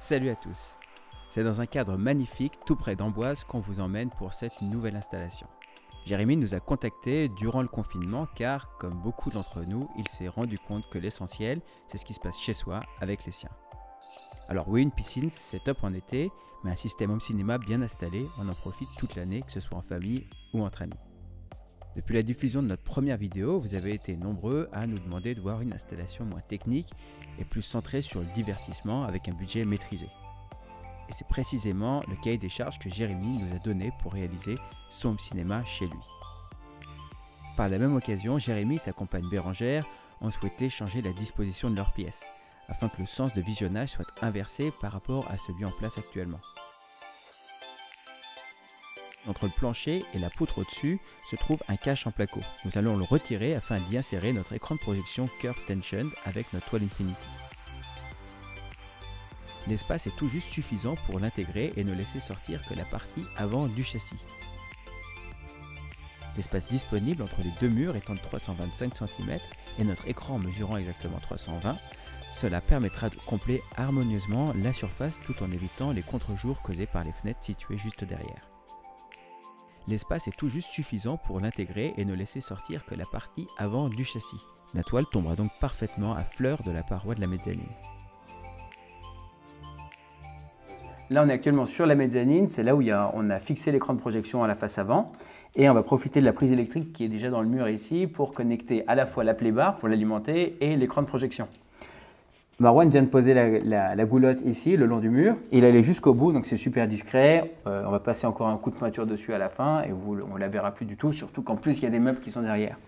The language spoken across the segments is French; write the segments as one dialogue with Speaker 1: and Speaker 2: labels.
Speaker 1: Salut à tous. C'est dans un cadre magnifique tout près d'Amboise qu'on vous emmène pour cette nouvelle installation. Jérémy nous a contactés durant le confinement car, comme beaucoup d'entre nous, il s'est rendu compte que l'essentiel, c'est ce qui se passe chez soi avec les siens. Alors oui, une piscine, c'est top en été, mais un système home cinéma bien installé, on en profite toute l'année, que ce soit en famille ou entre amis. Depuis la diffusion de notre première vidéo, vous avez été nombreux à nous demander de voir une installation moins technique et plus centrée sur le divertissement avec un budget maîtrisé. Et c'est précisément le cahier des charges que Jérémy nous a donné pour réaliser son home cinéma chez lui. Par la même occasion, Jérémy et sa compagne Bérangère ont souhaité changer la disposition de leurs pièces, afin que le sens de visionnage soit inversé par rapport à celui en place actuellement. Entre le plancher et la poutre au-dessus se trouve un cache en placo. Nous allons le retirer afin d'y insérer notre écran de projection Curve Tension avec notre toile Infinity. L'espace est tout juste suffisant pour l'intégrer et ne laisser sortir que la partie avant du châssis. L'espace disponible entre les deux murs étant de 325 cm et notre écran mesurant exactement 320, cela permettra de combler harmonieusement la surface tout en évitant les contre-jours causés par les fenêtres situées juste derrière. L'espace est tout juste suffisant pour l'intégrer et ne laisser sortir que la partie avant du châssis. La toile tombera donc parfaitement à fleur de la paroi de la mezzanine. Là, on est actuellement sur la mezzanine, c'est là où on a fixé l'écran de projection à la face avant. Et on va profiter de la prise électrique qui est déjà dans le mur ici pour connecter à la fois la playbar pour l'alimenter et l'écran de projection. Marwan vient de poser la goulotte ici, le long du mur. Il allait jusqu'au bout, donc c'est super discret. On va passer encore un coup de peinture dessus à la fin et on ne la verra plus du tout, surtout qu'en plus, il y a des meubles qui sont derrière.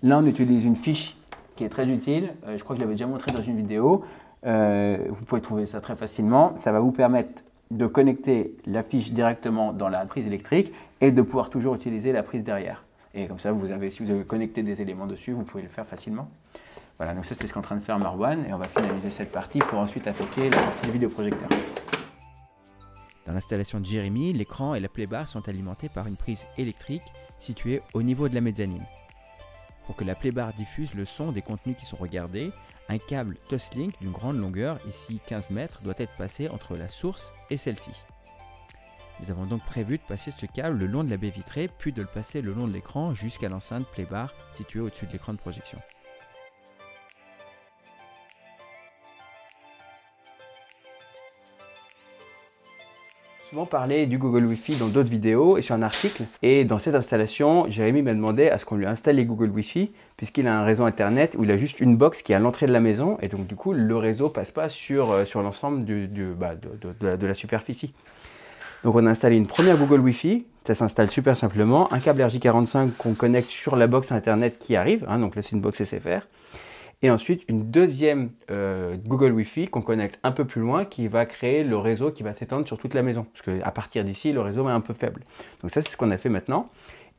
Speaker 1: Là, on utilise une fiche qui est très utile. Je crois que je l'avais déjà montré dans une vidéo. Vous pouvez trouver ça très facilement. Ça va vous permettre de connecter la fiche directement dans la prise électrique et de pouvoir toujours utiliser la prise derrière. Et comme ça, si vous avez connecté des éléments dessus, vous pouvez le faire facilement. Voilà, donc ça c'est ce qu'est en train de faire Marwan et on va finaliser cette partie pour ensuite attaquer la partie du vidéoprojecteur. Dans l'installation de Jérémy, l'écran et la playbar sont alimentés par une prise électrique située au niveau de la mezzanine. Pour que la playbar diffuse le son des contenus qui sont regardés, un câble Toslink d'une grande longueur, ici 15 mètres, doit être passé entre la source et celle-ci. Nous avons donc prévu de passer ce câble le long de la baie vitrée, puis de le passer le long de l'écran jusqu'à l'enceinte playbar située au-dessus de l'écran de projection. Souvent parlé du Google Wi-Fi dans d'autres vidéos et sur un article. Et dans cette installation, Jérémy m'a demandé à ce qu'on lui installe les Google Wi-Fi puisqu'il a un réseau internet où il a juste une box qui est à l'entrée de la maison et donc du coup le réseau passe pas sur l'ensemble de la superficie. Donc on a installé une première Google Wi-Fi, ça s'installe super simplement, un câble RJ45 qu'on connecte sur la box internet qui arrive, donc là c'est une box SFR. Et ensuite, une deuxième Google Wi-Fi qu'on connecte un peu plus loin qui va créer le réseau qui va s'étendre sur toute la maison. Parce qu'à partir d'ici, le réseau est un peu faible. Donc ça, c'est ce qu'on a fait maintenant.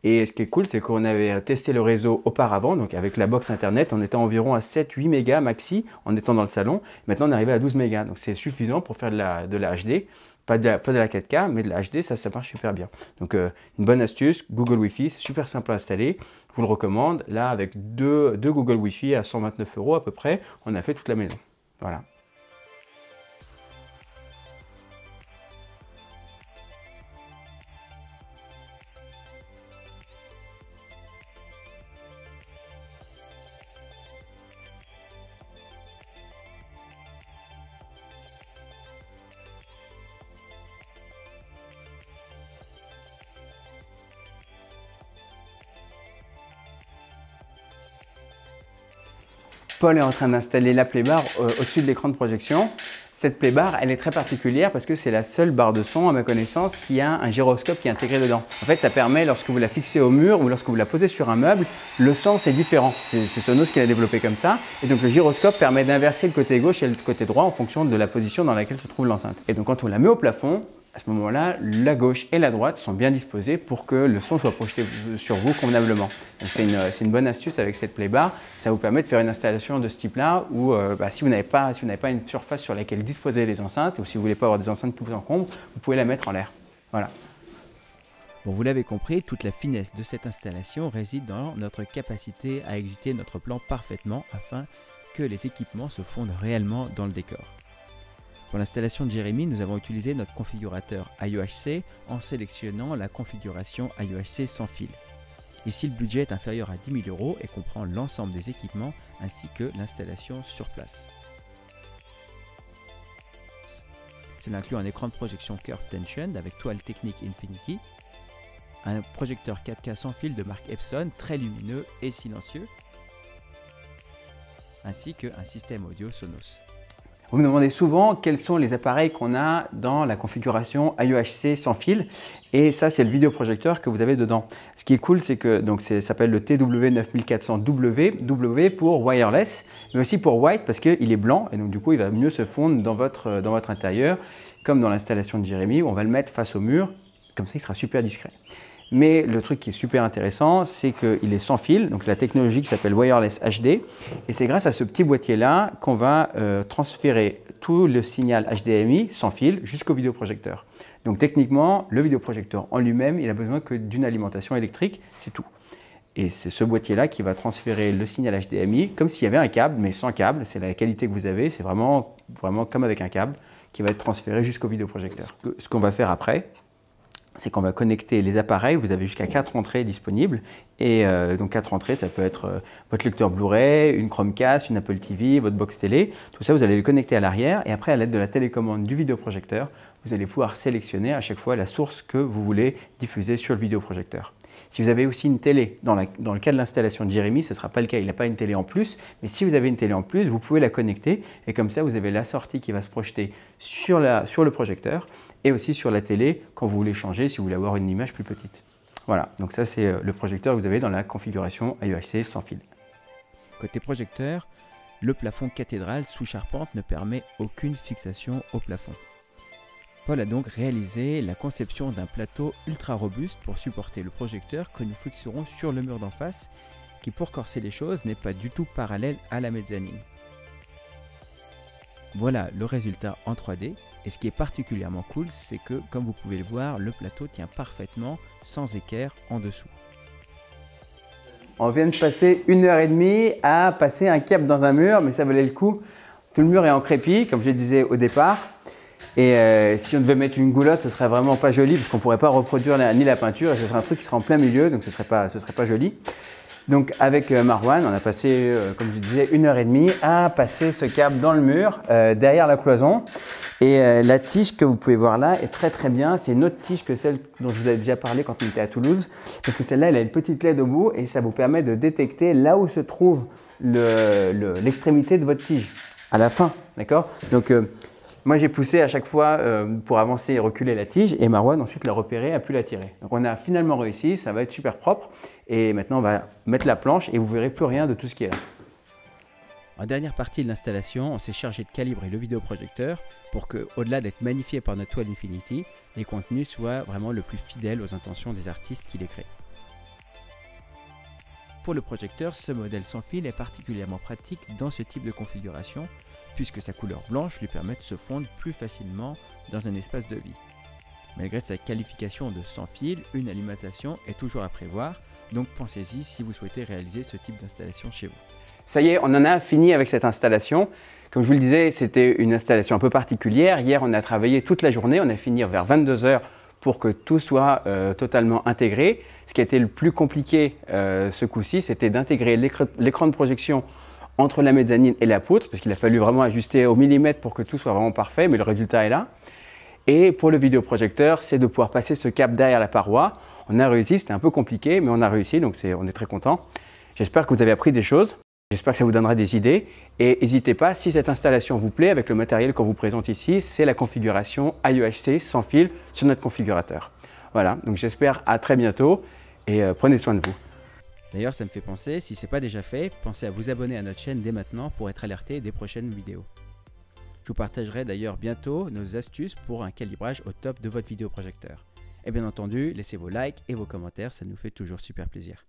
Speaker 1: Et ce qui est cool, c'est qu'on avait testé le réseau auparavant, donc avec la box internet, on était environ à 7-8 mégas maxi en étant dans le salon. Maintenant, on est arrivé à 12 mégas. Donc c'est suffisant pour faire de la HD. Pas de la 4K, mais de la HD, ça marche super bien. Donc une bonne astuce, Google Wi-Fi, c'est super simple à installer. Je vous le recommande. Là, avec deux Google Wi-Fi à 129 € à peu près, on a fait toute la maison. Voilà. Paul est en train d'installer la playbar au-dessus de l'écran de projection. Cette playbar, elle est très particulière parce que c'est la seule barre de son, à ma connaissance, qui a un gyroscope qui est intégré dedans. En fait, ça permet, lorsque vous la fixez au mur ou lorsque vous la posez sur un meuble, le sens est différent. C'est Sonos qui l'a développé comme ça. Et donc, le gyroscope permet d'inverser le côté gauche et le côté droit en fonction de la position dans laquelle se trouve l'enceinte. Et donc, quand on la met au plafond, à ce moment-là, la gauche et la droite sont bien disposées pour que le son soit projeté sur vous convenablement. C'est une bonne astuce avec cette playbar. Ça vous permet de faire une installation de ce type-là où si vous n'avez pas une surface sur laquelle disposer les enceintes ou si vous ne voulez pas avoir des enceintes tout encombre, vous pouvez la mettre en l'air. Voilà. Bon, vous l'avez compris, toute la finesse de cette installation réside dans notre capacité à exécuter notre plan parfaitement afin que les équipements se fondent réellement dans le décor.
Speaker 2: Pour l'installation de Jérémy, nous avons utilisé notre configurateur IOHC en sélectionnant la configuration IOHC sans fil. Ici, le budget est inférieur à 10 000 € et comprend l'ensemble des équipements ainsi que l'installation sur place. Cela inclut un écran de projection Curve Tension avec toile technique Infinity, un projecteur 4K sans fil de marque Epson très lumineux et silencieux, ainsi qu'un système audio Sonos.
Speaker 1: Vous me demandez souvent quels sont les appareils qu'on a dans la configuration IOHC sans fil, et ça c'est le vidéoprojecteur que vous avez dedans. Ce qui est cool, c'est que ça s'appelle le TW9400W pour wireless, mais aussi pour white parce qu'il est blanc et donc du coup il va mieux se fondre dans votre intérieur, comme dans l'installation de Jérémy où on va le mettre face au mur, comme ça il sera super discret. Mais le truc qui est super intéressant, c'est qu'il est sans fil, donc c'est la technologie qui s'appelle Wireless HD, et c'est grâce à ce petit boîtier-là qu'on va transférer tout le signal HDMI sans fil jusqu'au vidéoprojecteur. Donc techniquement, le vidéoprojecteur en lui-même, il a besoin que d'une alimentation électrique, c'est tout. Et c'est ce boîtier-là qui va transférer le signal HDMI comme s'il y avait un câble, mais sans câble, c'est la qualité que vous avez, c'est vraiment comme avec un câble qui va être transféré jusqu'au vidéoprojecteur. Ce qu'on va faire après, c'est qu'on va connecter les appareils, vous avez jusqu'à 4 entrées disponibles, et donc 4 entrées, ça peut être votre lecteur Blu-ray, une Chromecast, une Apple TV, votre box télé, tout ça vous allez le connecter à l'arrière, et après à l'aide de la télécommande du vidéoprojecteur, vous allez pouvoir sélectionner à chaque fois la source que vous voulez diffuser sur le vidéoprojecteur. Si vous avez aussi une télé, dans le cas de l'installation de Jérémy, ce ne sera pas le cas, il n'a pas une télé en plus, mais si vous avez une télé en plus, vous pouvez la connecter et comme ça vous avez la sortie qui va se projeter sur le projecteur et aussi sur la télé quand vous voulez changer, si vous voulez avoir une image plus petite. Voilà, donc ça c'est le projecteur que vous avez dans la configuration IOHC sans fil.
Speaker 2: Côté projecteur, le plafond cathédrale sous charpente ne permet aucune fixation au plafond. Paul a donc réalisé la conception d'un plateau ultra robuste pour supporter le projecteur que nous fixerons sur le mur d'en face, qui pour corser les choses n'est pas du tout parallèle à la mezzanine. Voilà le résultat en 3D, et ce qui est particulièrement cool, c'est que comme vous pouvez le voir, le plateau tient parfaitement sans équerre en dessous.
Speaker 1: On vient de passer 1h30 à passer un câble dans un mur, mais ça valait le coup. Tout le mur est en crépi, comme je le disais au départ. Et si on devait mettre une goulotte, ce serait vraiment pas joli parce qu'on ne pourrait pas reproduire ni la peinture et ce serait un truc qui serait en plein milieu, donc ce serait pas joli. Donc avec Marwan, on a passé, comme je disais, 1h30 à passer ce câble dans le mur, derrière la cloison. Et la tige que vous pouvez voir là est très bien. C'est une autre tige que celle dont je vous avais déjà parlé quand on était à Toulouse. Parce que celle-là, elle a une petite LED au bout et ça vous permet de détecter là où se trouve l'extrémité de votre tige, à la fin. D'accord ? Donc, moi, j'ai poussé à chaque fois pour avancer et reculer la tige et Marwan ensuite l'a repéré, a pu la tirer. Donc on a finalement réussi, ça va être super propre et maintenant on va mettre la planche et vous verrez plus rien de tout ce qui est là.
Speaker 2: En dernière partie de l'installation, on s'est chargé de calibrer le vidéoprojecteur pour que, au-delà d'être magnifié par notre toile Infinity, les contenus soient vraiment le plus fidèles aux intentions des artistes qui les créent. Pour le projecteur, ce modèle sans fil est particulièrement pratique dans ce type de configuration, puisque sa couleur blanche lui permet de se fondre plus facilement dans un espace de vie. Malgré sa qualification de sans fil, une alimentation est toujours à prévoir, donc pensez-y si vous souhaitez réaliser ce type d'installation chez vous.
Speaker 1: Ça y est, on en a fini avec cette installation. Comme je vous le disais, c'était une installation un peu particulière. Hier, on a travaillé toute la journée, on a fini vers 22 h pour que tout soit totalement intégré. Ce qui a été le plus compliqué ce coup-ci, c'était d'intégrer l'écran de projection entre la mezzanine et la poutre, parce qu'il a fallu vraiment ajuster au millimètre pour que tout soit vraiment parfait, mais le résultat est là. Et pour le vidéoprojecteur, c'est de pouvoir passer ce câble derrière la paroi. On a réussi, c'était un peu compliqué, mais on a réussi, donc on est très content. J'espère que vous avez appris des choses, j'espère que ça vous donnera des idées. Et n'hésitez pas, si cette installation vous plaît, avec le matériel qu'on vous présente ici, c'est la configuration IOHC sans fil sur notre configurateur. Voilà, donc j'espère à très bientôt et prenez soin de vous.
Speaker 2: D'ailleurs, ça me fait penser, si ce n'est pas déjà fait, pensez à vous abonner à notre chaîne dès maintenant pour être alerté des prochaines vidéos. Je vous partagerai d'ailleurs bientôt nos astuces pour un calibrage au top de votre vidéoprojecteur. Et bien entendu, laissez vos likes et vos commentaires, ça nous fait toujours super plaisir.